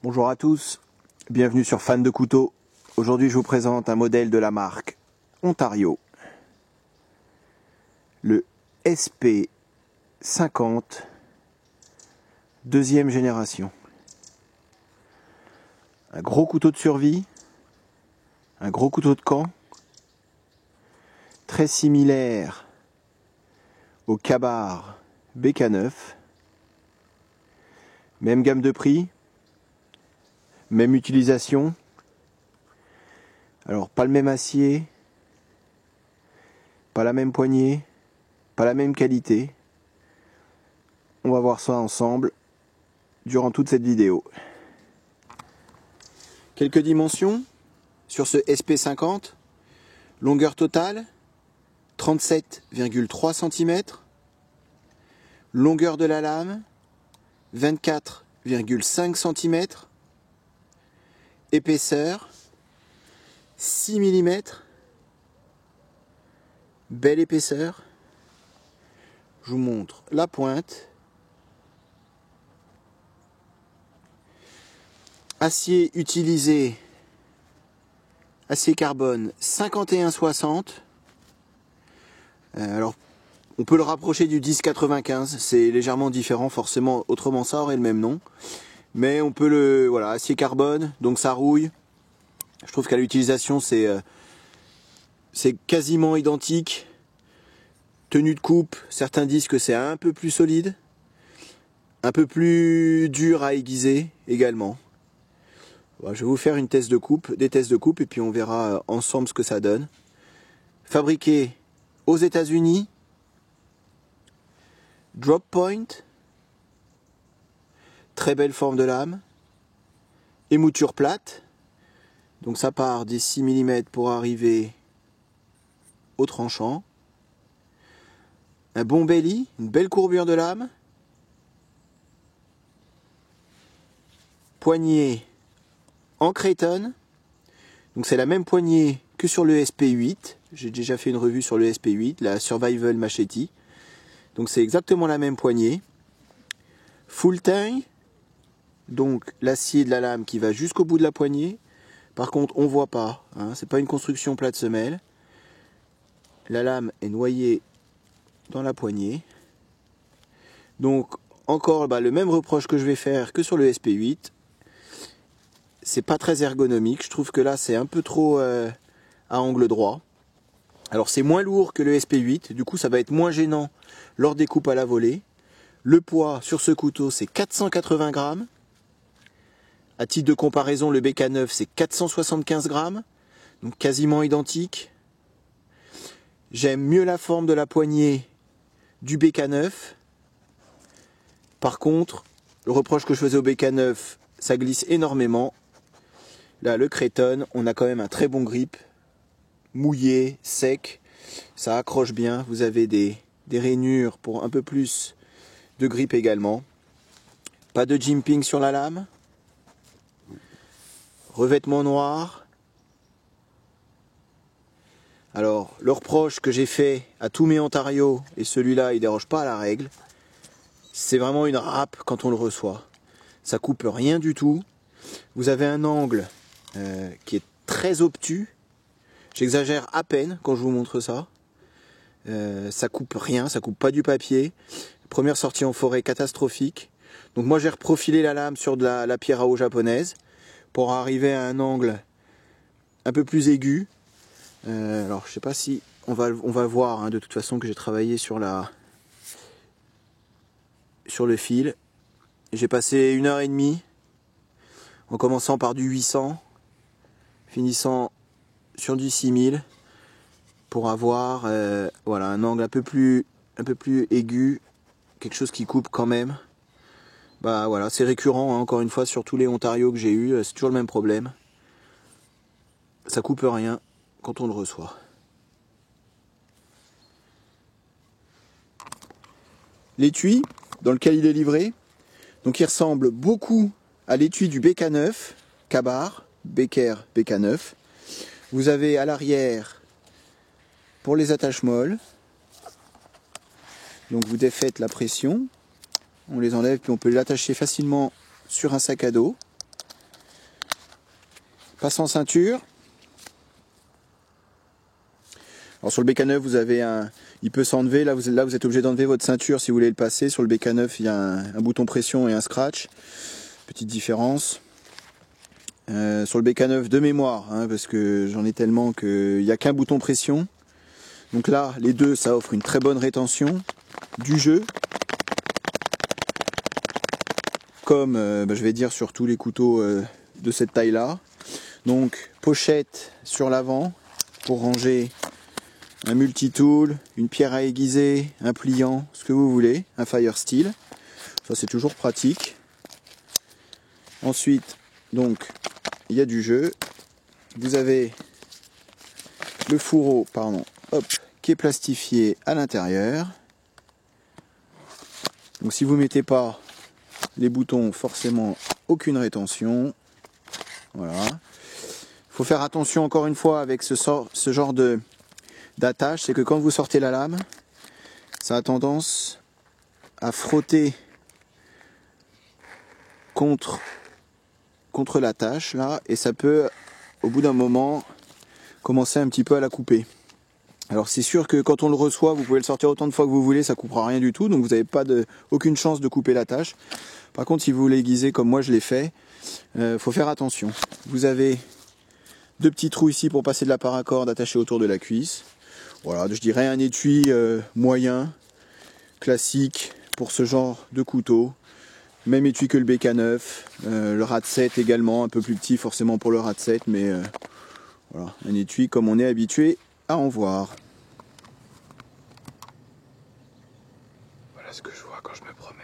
Bonjour à tous, bienvenue sur Fan de Couteaux. Aujourd'hui je vous présente un modèle de la marque Ontario, le SP50 deuxième génération. Un gros couteau de survie, un gros couteau de camp, très similaire au Ka-Bar BK9, même gamme de prix, même utilisation. Alors pas le même acier, pas la même poignée, pas la même qualité. On va voir ça ensemble durant toute cette vidéo. Quelques dimensions sur ce SP50. Longueur totale 37,3 cm. Longueur de la lame 24,5 cm. Épaisseur 6 mm. Belle épaisseur. Je vous montre la pointe. Acier utilisé, acier carbone 5160. Alors, on peut le rapprocher du 1095. C'est légèrement différent, forcément. Autrement, ça aurait le même nom. Mais on peut le... Voilà, acier carbone, donc ça rouille. Je trouve qu'à l'utilisation, c'est quasiment identique. Tenue de coupe, certains disent que c'est un peu plus solide. Un peu plus dur à aiguiser également. Voilà, je vais vous faire des tests de coupe, et puis on verra ensemble ce que ça donne. Fabriqué aux États-Unis. Drop point. Très belle forme de lame. Émouture plate. Donc ça part des 6 mm pour arriver au tranchant. Un bon belly, une belle courbure de lame. Poignée en Creighton. Donc c'est la même poignée que sur le SP8. J'ai déjà fait une revue sur le SP8, la Survival Machete. Donc c'est exactement la même poignée. Full tang. Donc l'acier de la lame qui va jusqu'au bout de la poignée. Par contre, on voit pas, hein, c'est pas une construction plate semelle. La lame est noyée dans la poignée. Donc encore le même reproche que je vais faire que sur le SP8. C'est pas très ergonomique. Je trouve que là c'est un peu trop à angle droit. Alors c'est moins lourd que le SP8. Du coup ça va être moins gênant lors des coupes à la volée. Le poids sur ce couteau c'est 480 grammes. À titre de comparaison, le BK9 c'est 475 grammes, donc quasiment identique. J'aime mieux la forme de la poignée du BK9. Par contre, le reproche que je faisais au BK9, ça glisse énormément. Là, le Creighton, on a quand même un très bon grip, mouillé, sec, ça accroche bien. Vous avez des rainures pour un peu plus de grip également. Pas de jimping sur la lame. Revêtement noir. Alors, le reproche que j'ai fait à tous mes Ontario, et celui-là il déroge pas à la règle, c'est vraiment une râpe quand on le reçoit. Ça coupe rien du tout. Vous avez un angle qui est très obtus. J'exagère à peine quand je vous montre ça. Ça coupe rien, ça coupe pas du papier. Première sortie en forêt catastrophique. Donc moi j'ai reprofilé la lame sur de la pierre à eau japonaise pour arriver à un angle un peu plus aigu. Alors je sais pas si on va voir hein, de toute façon que j'ai travaillé sur le fil. J'ai passé 1h30 en commençant par du 800, finissant sur du 6000 pour avoir voilà, un angle un peu plus aigu, quelque chose qui coupe quand même. Bah voilà, c'est récurrent hein, encore une fois sur tous les Ontario que j'ai eu, c'est toujours le même problème. Ça coupe rien quand on le reçoit. L'étui dans lequel il est livré, donc il ressemble beaucoup à l'étui du BK9, Ka-Bar, Becker BK9. Vous avez à l'arrière pour les attaches molles. Donc vous défaites la pression, on les enlève puis on peut l'attacher facilement sur un sac à dos. passe en ceinture. Alors sur le BK9 vous avez il peut s'enlever, là vous êtes obligé d'enlever votre ceinture si vous voulez le passer. Sur le BK9 il y a un bouton pression et un scratch, petite différence. Sur le BK9 de mémoire, hein, parce que j'en ai tellement qu'il n'y a qu'un bouton pression. Donc là les deux ça offre une très bonne rétention du jeu. Comme je vais dire sur tous les couteaux de cette taille là. Donc pochette sur l'avant pour ranger un multitool, une pierre à aiguiser, un pliant, ce que vous voulez, un fire steel. Ça c'est toujours pratique. Ensuite, donc, il y a du jeu. Vous avez le fourreau, qui est plastifié à l'intérieur. Donc si vous mettez pas les boutons, forcément aucune rétention. Voilà. Il faut faire attention encore une fois avec ce genre d'attache, c'est que quand vous sortez la lame, ça a tendance à frotter contre l'attache là, et ça peut au bout d'un moment commencer un petit peu à la couper. Alors c'est sûr que quand on le reçoit, vous pouvez le sortir autant de fois que vous voulez, ça coupera rien du tout, donc vous n'avez aucune chance de couper l'attache. Par contre, si vous voulez aiguiser comme moi je l'ai fait, faut faire attention. Vous avez deux petits trous ici pour passer de la paracorde attachée autour de la cuisse. Voilà, je dirais un étui moyen, classique pour ce genre de couteau. Même étui que le BK9, le RAD 7 également, un peu plus petit forcément pour le RAD 7, mais voilà, un étui comme on est habitué à en voir. Voilà ce que je vois quand je me promène.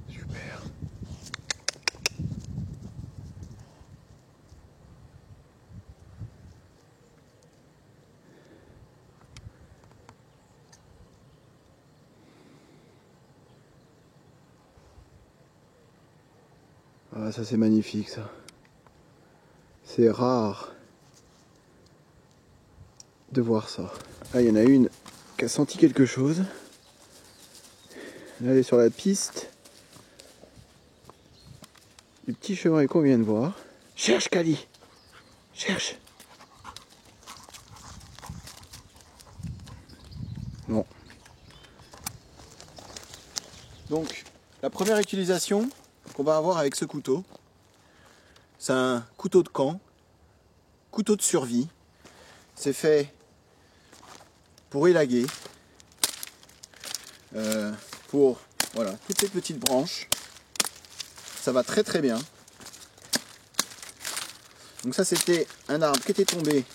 Super. Ah, ça c'est magnifique ça. C'est rare de voir ça. Ah, il y en a une qui a senti quelque chose. Là, elle est sur la piste du petit chevreuil qu'on vient de voir. Cherche, Kali! Cherche! Non. Donc, la première utilisation qu'on va avoir avec ce couteau, c'est un couteau de camp, couteau de survie. C'est fait pour élaguer, pour voilà, toutes ces petites branches. Ça va très très bien. Donc ça c'était un arbre qui était tombé.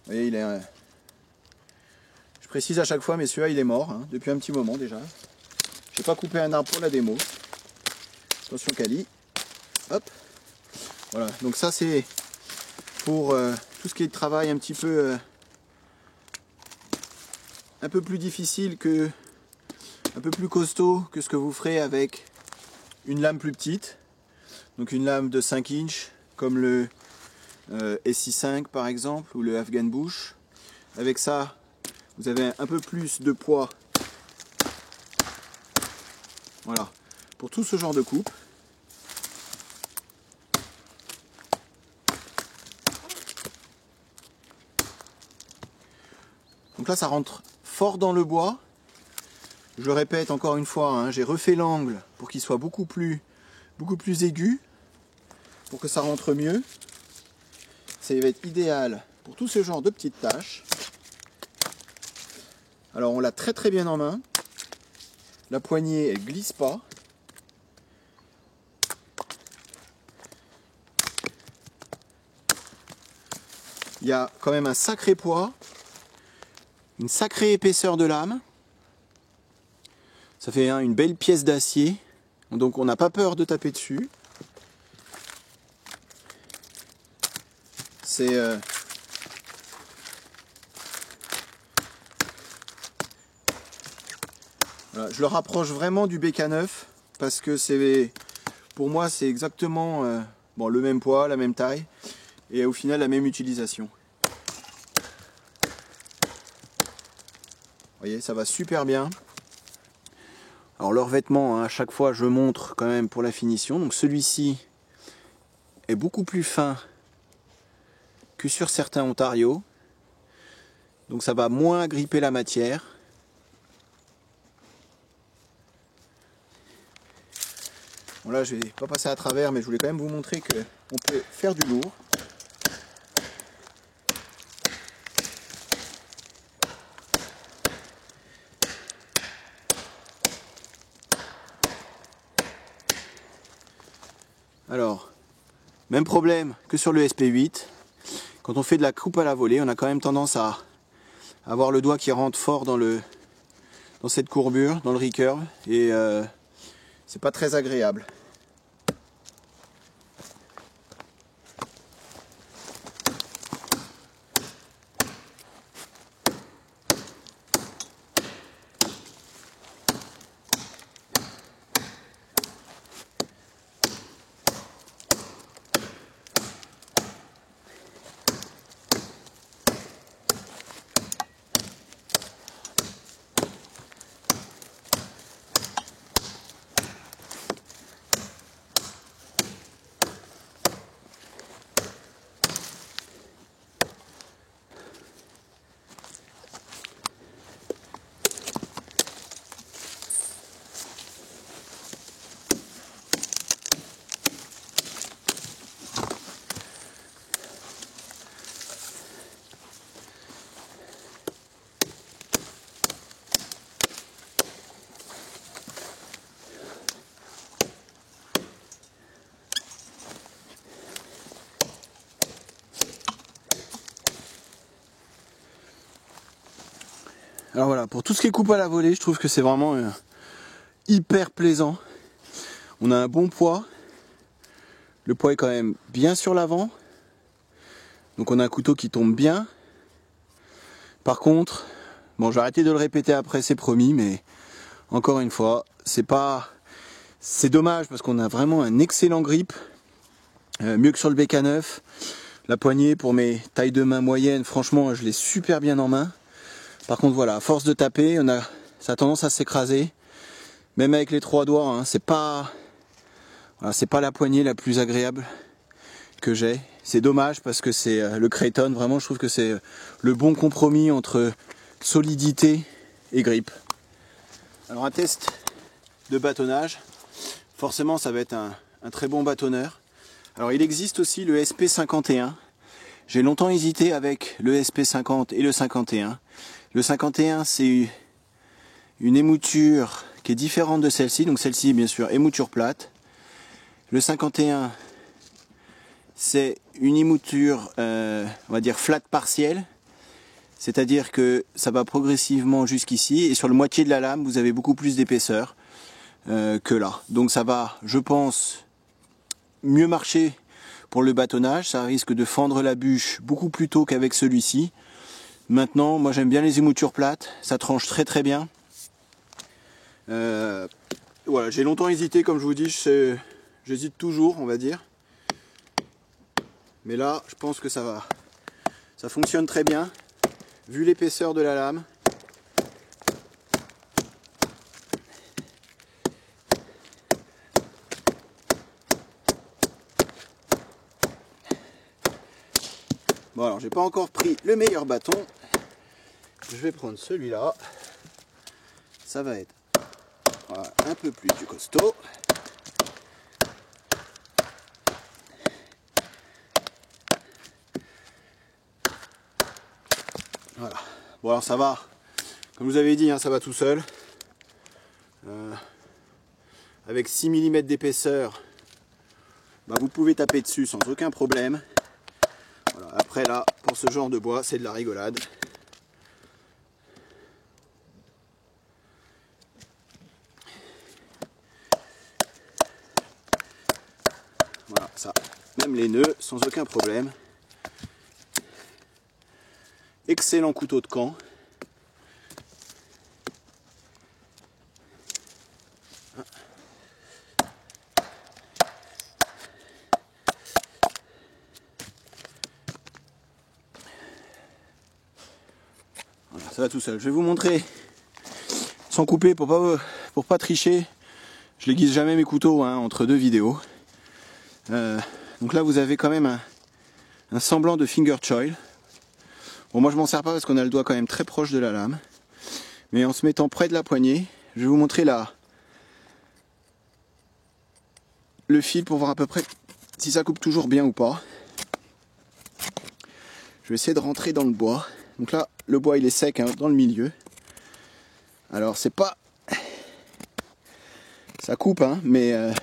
Vous voyez, je précise à chaque fois, mais celui-là il est mort, hein, depuis un petit moment déjà. J'ai pas coupé un arbre pour la démo. Attention Kali. Hop. Voilà, donc ça c'est pour tout ce qui est de travail un petit peu un peu plus difficile un peu plus costaud que ce que vous ferez avec une lame plus petite. Donc une lame de 5 inches comme le SI5 par exemple ou le Afghan Bush. Avec ça vous avez un peu plus de poids. Voilà, pour tout ce genre de coupe. Donc là ça rentre fort dans le bois. Je le répète encore une fois, hein, j'ai refait l'angle pour qu'il soit beaucoup plus aigu, pour que ça rentre mieux. Ça va être idéal pour tout ce genre de petites tâches. Alors on l'a très très bien en main. La poignée elle glisse pas. Il y a quand même un sacré poids, une sacrée épaisseur de lame. Ça fait une belle pièce d'acier, donc on n'a pas peur de taper dessus. C'est voilà, je le rapproche vraiment du BK9 parce que pour moi c'est exactement le même poids, la même taille et au final la même utilisation. Vous voyez, ça va super bien. Alors leurs vêtements, hein, à chaque fois je montre quand même pour la finition. Donc celui-ci est beaucoup plus fin que sur certains Ontario. Donc ça va moins agripper la matière. Bon là je vais pas passer à travers, mais je voulais quand même vous montrer qu'on peut faire du lourd. Alors, même problème que sur le SP8. Quand on fait de la coupe à la volée, on a quand même tendance à avoir le doigt qui rentre fort dans cette courbure, dans le recurve, et c'est pas très agréable. Alors voilà, pour tout ce qui est coupe à la volée, je trouve que c'est vraiment hyper plaisant. On a un bon poids. Le poids est quand même bien sur l'avant. Donc on a un couteau qui tombe bien. Par contre, bon, je vais arrêter de le répéter après, c'est promis, mais encore une fois, c'est dommage parce qu'on a vraiment un excellent grip. Mieux que sur le BK9. La poignée pour mes tailles de main moyennes, franchement, je l'ai super bien en main. Par contre, voilà, à force de taper, ça a tendance à s'écraser. Même avec les 3 doigts, hein, c'est pas la poignée la plus agréable que j'ai. C'est dommage parce que c'est le Creighton, vraiment, je trouve que c'est le bon compromis entre solidité et grip. Alors, un test de bâtonnage, forcément, ça va être un très bon bâtonneur. Alors, il existe aussi le SP51. J'ai longtemps hésité avec le SP50 et le 51. Le 51, c'est une émouture qui est différente de celle-ci. Donc celle-ci, bien sûr, émouture plate. Le 51, c'est une émouture, on va dire, flat partielle. C'est-à-dire que ça va progressivement jusqu'ici. Et sur le moitié de la lame, vous avez beaucoup plus d'épaisseur que là. Donc ça va, je pense, mieux marcher pour le bâtonnage. Ça risque de fendre la bûche beaucoup plus tôt qu'avec celui-ci. Maintenant, moi j'aime bien les émoutures plates, ça tranche très très bien. Voilà, j'ai longtemps hésité, comme je vous dis, j'hésite toujours, on va dire. Mais là, je pense que ça va. Ça fonctionne très bien, vu l'épaisseur de la lame. Bon alors, j'ai pas encore pris le meilleur bâton. Je vais prendre celui-là. Ça va être voilà, un peu plus du costaud. Voilà. Bon alors ça va. Comme vous avez dit, hein, ça va tout seul. Avec 6 mm d'épaisseur, bah, vous pouvez taper dessus sans aucun problème. Voilà. Après là, pour ce genre de bois, c'est de la rigolade. Voilà, ça. Même les nœuds, sans aucun problème. Excellent couteau de camp. Voilà, ça va tout seul. Je vais vous montrer sans couper pour pas tricher. Je n'aiguise jamais mes couteaux hein, entre deux vidéos. Donc là vous avez quand même un semblant de finger choil. Bon moi je m'en sers pas parce qu'on a le doigt quand même très proche de la lame. Mais en se mettant près de la poignée, je vais vous montrer là le fil pour voir à peu près si ça coupe toujours bien ou pas. Je vais essayer de rentrer dans le bois. Donc là le bois il est sec hein, dans le milieu. Alors c'est pas... Ça coupe hein, mais...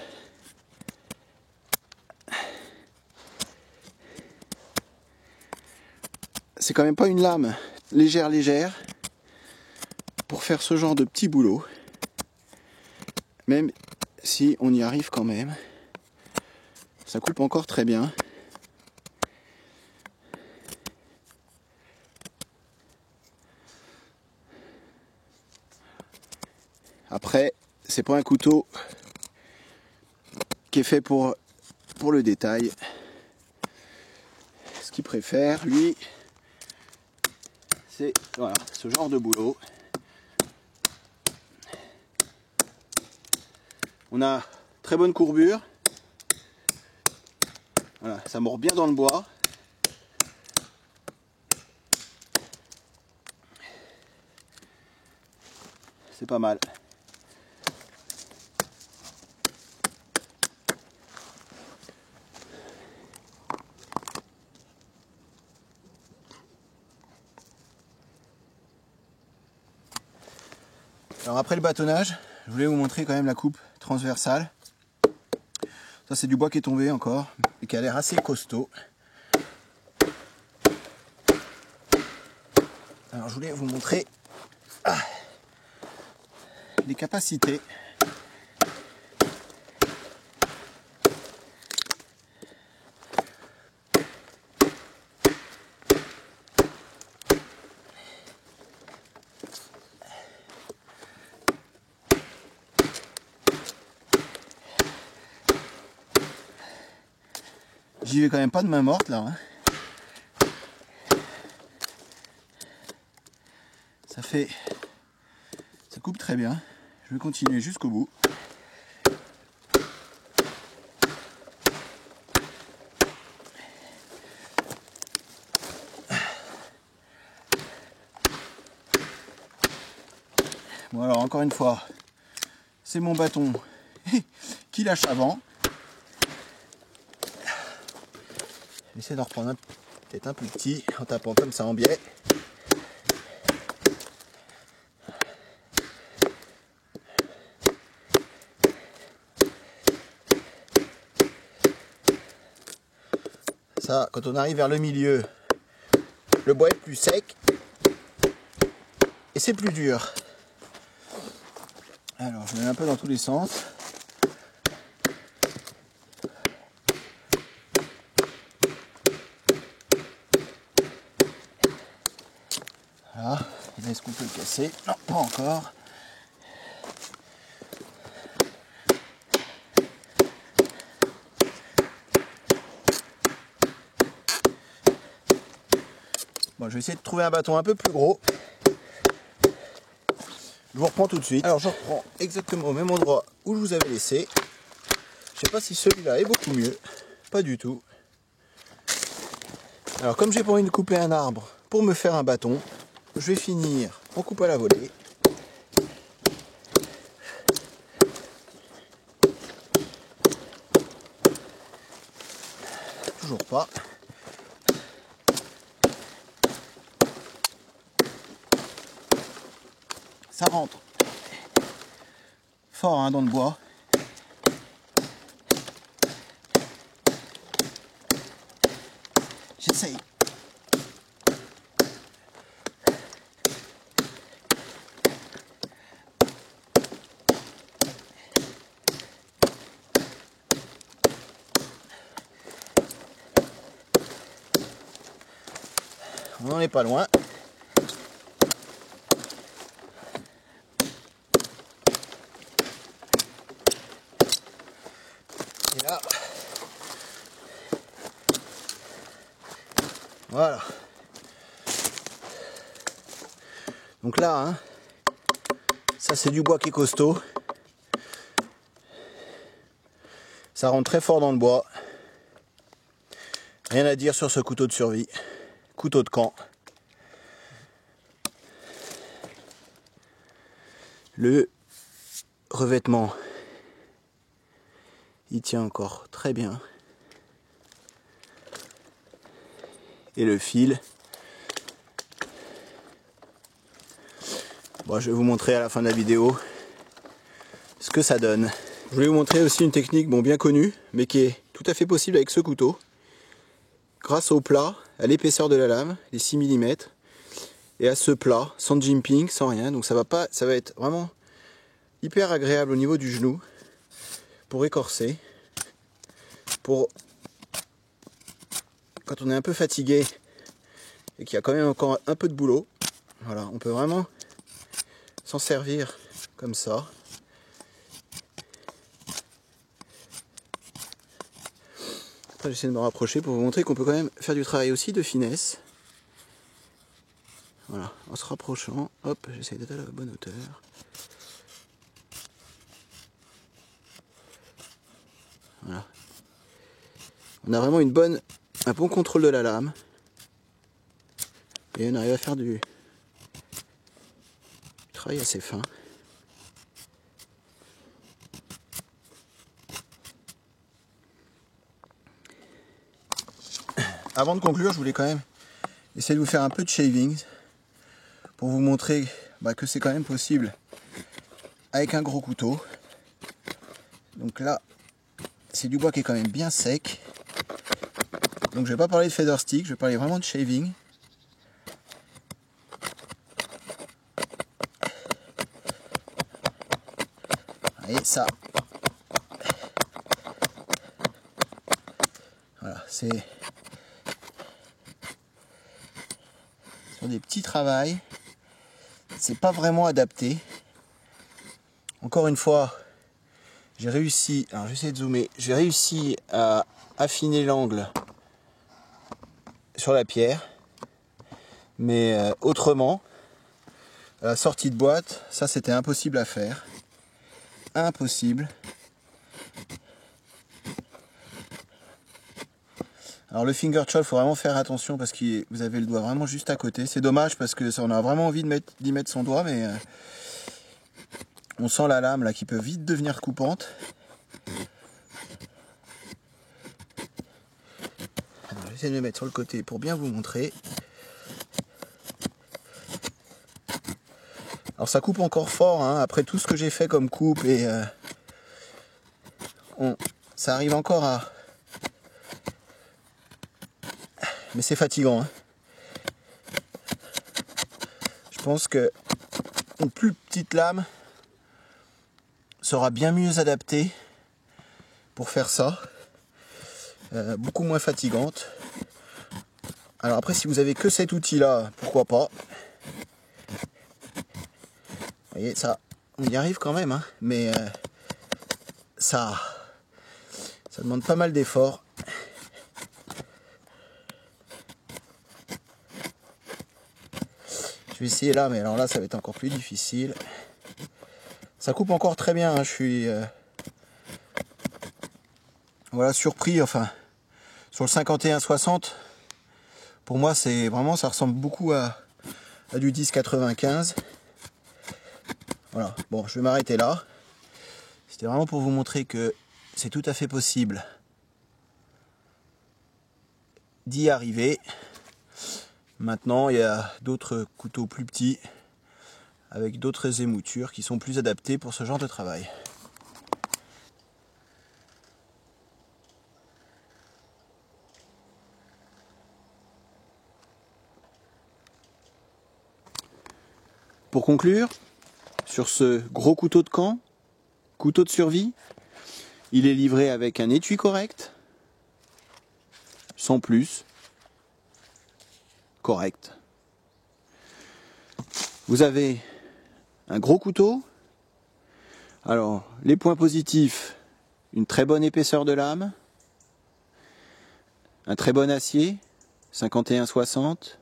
C'est quand même pas une lame légère pour faire ce genre de petit boulot. Même si on y arrive quand même. Ça coupe encore très bien. Après, c'est pas un couteau qui est fait pour le détail. Ce qu'il préfère, lui, c'est voilà, ce genre de boulot. On a très bonne courbure. Voilà, ça mord bien dans le bois. C'est pas mal. Alors après le bâtonnage, je voulais vous montrer quand même la coupe transversale. Ça c'est du bois qui est tombé encore et qui a l'air assez costaud. Alors je voulais vous montrer les capacités. J'y vais quand même pas de main morte là. Hein. Ça coupe très bien. Je vais continuer jusqu'au bout. Bon alors encore une fois, c'est mon bâton qui lâche avant. J'essaie d'en reprendre peut-être un plus petit en tapant comme ça en biais. Ça, quand on arrive vers le milieu, le bois est plus sec et c'est plus dur. Alors je mets un peu dans tous les sens. Voilà, est-ce qu'on peut le casser? Non, pas encore. Bon, je vais essayer de trouver un bâton un peu plus gros. Je vous reprends tout de suite. Alors je reprends exactement au même endroit où je vous avais laissé. Je sais pas si celui-là est beaucoup mieux. Pas du tout. Alors comme j'ai pas envie de couper un arbre pour me faire un bâton, je vais finir en coupe à la volée. Toujours pas. Ça rentre fort hein, dans le bois. J'essaye. On n'en est pas loin. Et là, voilà. Donc là, hein, ça Ça c'est du bois qui est costaud. Ça rentre très fort dans le bois. Rien à dire sur ce couteau de survie. Couteau de camp. Le revêtement, il tient encore très bien. Et le fil. Bon, je vais vous montrer à la fin de la vidéo ce que ça donne. Je voulais vous montrer aussi une technique bien connue, mais qui est tout à fait possible avec ce couteau. Grâce au plat, à l'épaisseur de la lame, les 6 mm, et à ce plat, sans jimping, sans rien. Donc ça va être vraiment hyper agréable au niveau du genou, pour écorcer, pour quand on est un peu fatigué et qu'il y a quand même encore un peu de boulot. Voilà, on peut vraiment s'en servir comme ça. Après j'essaie de me rapprocher pour vous montrer qu'on peut quand même faire du travail aussi de finesse. Voilà, en se rapprochant, hop, j'essaie d'être à la bonne hauteur. Voilà. On a vraiment un bon contrôle de la lame. Et on arrive à faire du travail assez fin. Avant de conclure, je voulais quand même essayer de vous faire un peu de shaving pour vous montrer que c'est quand même possible avec un gros couteau. Donc là, c'est du bois qui est quand même bien sec. Donc je vais pas parler de feather stick, je vais parler vraiment de shaving. Et ça, voilà, c'est sur des petits travails. C'est pas vraiment adapté. Encore une fois, j'ai réussi, alors j'essaie de zoomer, j'ai réussi à affiner l'angle sur la pierre, mais autrement, à la sortie de boîte, ça c'était impossible à faire. Impossible. Alors le finger choil, il faut vraiment faire attention parce que vous avez le doigt vraiment juste à côté. C'est dommage parce que on a vraiment envie d'y mettre son doigt, mais on sent la lame là qui peut vite devenir coupante. J'essaie de me mettre sur le côté pour bien vous montrer. Alors ça coupe encore fort, hein, après tout ce que j'ai fait comme coupe, et ça arrive encore à... Mais c'est fatigant. Hein. Je pense que une plus petite lame sera bien mieux adaptée pour faire ça. Beaucoup moins fatigante. Alors après, si vous avez que cet outil-là, pourquoi pas. Vous voyez, ça, on y arrive quand même, hein, mais ça demande pas mal d'efforts. Je vais essayer là, mais alors là, ça va être encore plus difficile. Ça coupe encore très bien, hein, je suis voilà, surpris, enfin, sur le 51-60, pour moi, c'est vraiment, ça ressemble beaucoup à du 10-95. Voilà, bon, je vais m'arrêter là. C'était vraiment pour vous montrer que c'est tout à fait possible d'y arriver. Maintenant, il y a d'autres couteaux plus petits avec d'autres émoutures qui sont plus adaptés pour ce genre de travail. Pour conclure, sur ce gros couteau de camp, couteau de survie, il est livré avec un étui correct, sans plus, correct. Vous avez un gros couteau. Alors, les points positifs, une très bonne épaisseur de lame, un très bon acier, 51-60,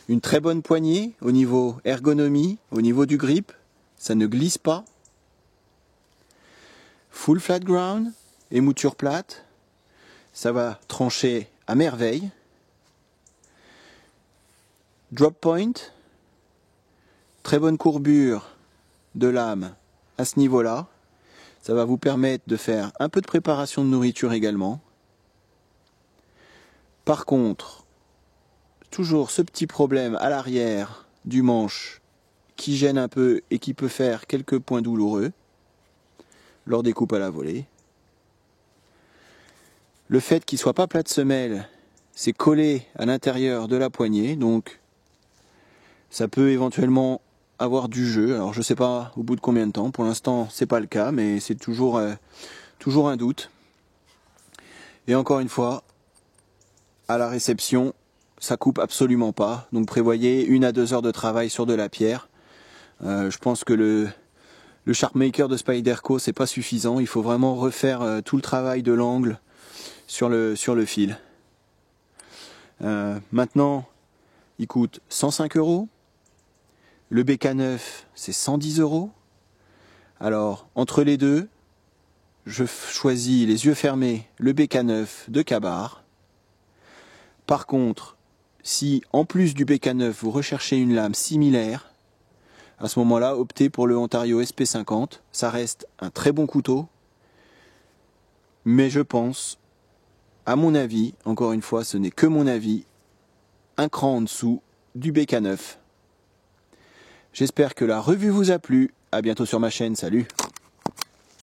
une très bonne poignée au niveau ergonomie, au niveau du grip, ça ne glisse pas. Full flat ground, émouture plate, ça va trancher à merveille. Drop point, très bonne courbure de lame à ce niveau-là. Ça va vous permettre de faire un peu de préparation de nourriture également. Par contre, toujours ce petit problème à l'arrière du manche qui gêne un peu et qui peut faire quelques points douloureux lors des coupes à la volée. Le fait qu'il ne soit pas plat de semelle, c'est collé à l'intérieur de la poignée, donc ça peut éventuellement avoir du jeu. Alors je ne sais pas au bout de combien de temps, pour l'instant c'est pas le cas, mais c'est toujours un doute. Et encore une fois, à la réception, ça coupe absolument pas, donc prévoyez 1 à 2 heures de travail sur de la pierre. Je pense que le Sharpmaker de Spyderco c'est pas suffisant, il faut vraiment refaire tout le travail de l'angle sur le fil. Maintenant, il coûte 105 €. Le BK9 c'est 110 €. Alors entre les deux, je choisis les yeux fermés le BK9 de Ka-Bar. Par contre, si en plus du BK9 vous recherchez une lame similaire, à ce moment-là, optez pour le Ontario SP50. Ça reste un très bon couteau, mais je pense, à mon avis, encore une fois, ce n'est que mon avis, un cran en dessous du BK9. J'espère que la revue vous a plu. À bientôt sur ma chaîne. Salut!